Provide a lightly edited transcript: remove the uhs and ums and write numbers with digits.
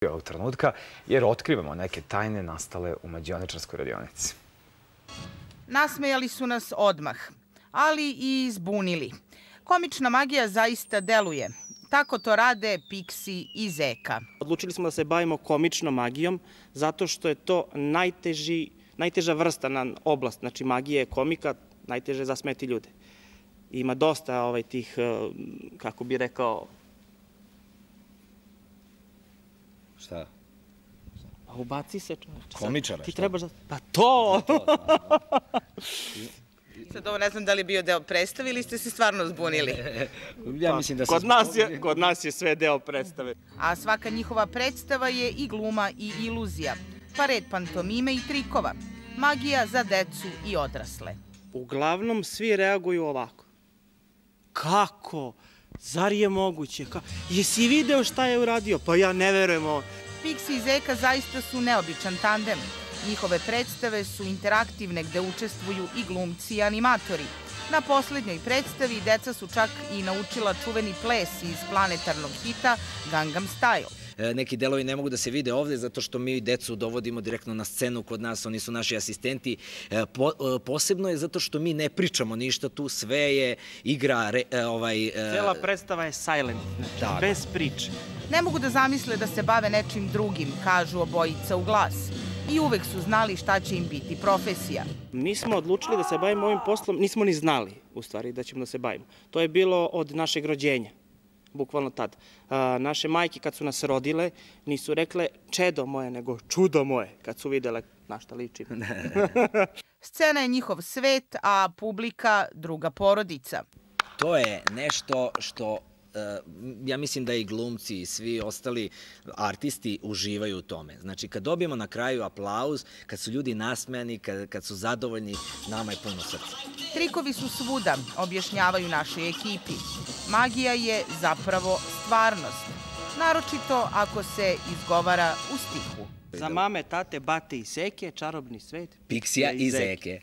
ovog trenutka, jer otkrivamo neke tajne nastale u mađioničarskoj radionici. Nasmejali su nas odmah, ali i zbunili. Komična magija zaista deluje. Tako to rade Piksi i Zeka. Odlučili smo da se bavimo komičnom magijom, zato što je to najteža vrsta na oblast, znači magije, komika, najteže zasmeti ljude. Ima dosta tih, kako bi rekao... Šta? Pa ubaci se čovječe. Komičara? Ti trebaš da... Pa to! Sad ovo ne znam da li je bio deo predstave ili ste se stvarno zbunili. Ja mislim da se... Kod nas je sve deo predstave. A svaka njihova predstava je i gluma i iluzija, pa red pantomime i trikova. Magija za decu i odrasle. Uglavnom svi reaguju ovako. Kako? Zar je moguće? Jesi video šta je uradio? Pa ja ne verujem ovo. Piksi i Zeka zaista su neobičan tandem. Njihove predstave su interaktivne gde učestvuju i glumci i animatori. Na poslednjoj predstavi deca su čak i naučila čuveni ples iz planetarnog hita Gangnam Style. Neki delovi ne mogu da se vide ovde zato što mi decu dovodimo direktno na scenu kod nas, oni su naši asistenti. Posebno je zato što mi ne pričamo ništa tu, sve je igra... Cela predstava je silent, znači bez priče. Ne mogu da zamisle da se bave nečim drugim, kažu obojica u glas. I uvek su znali šta će im biti profesija. Nismo odlučili da se bavimo ovim poslom, nismo ni znali u stvari da ćemo da se bavimo. To je bilo od našeg rođenja. Bukvalno tad. Naše majke kad su nas rodile nisu rekle čedo moje, nego čudo moje, kad su videle na šta ličimo. Scena je njihov svet, a publika druga porodica. To je nešto što ja mislim da i glumci i svi ostali artisti uživaju u tome. Znači, kad dobijemo na kraju aplauz, kad su ljudi nasmejani, kad su zadovoljni, nama je puno srca. Trikovi su svuda, objašnjavaju našoj ekipi. Magija je zapravo stvarnost, naročito ako se izgovara u stihu. Za mame, tate, bate i seke, čarobni svet. Piksija i Zeke.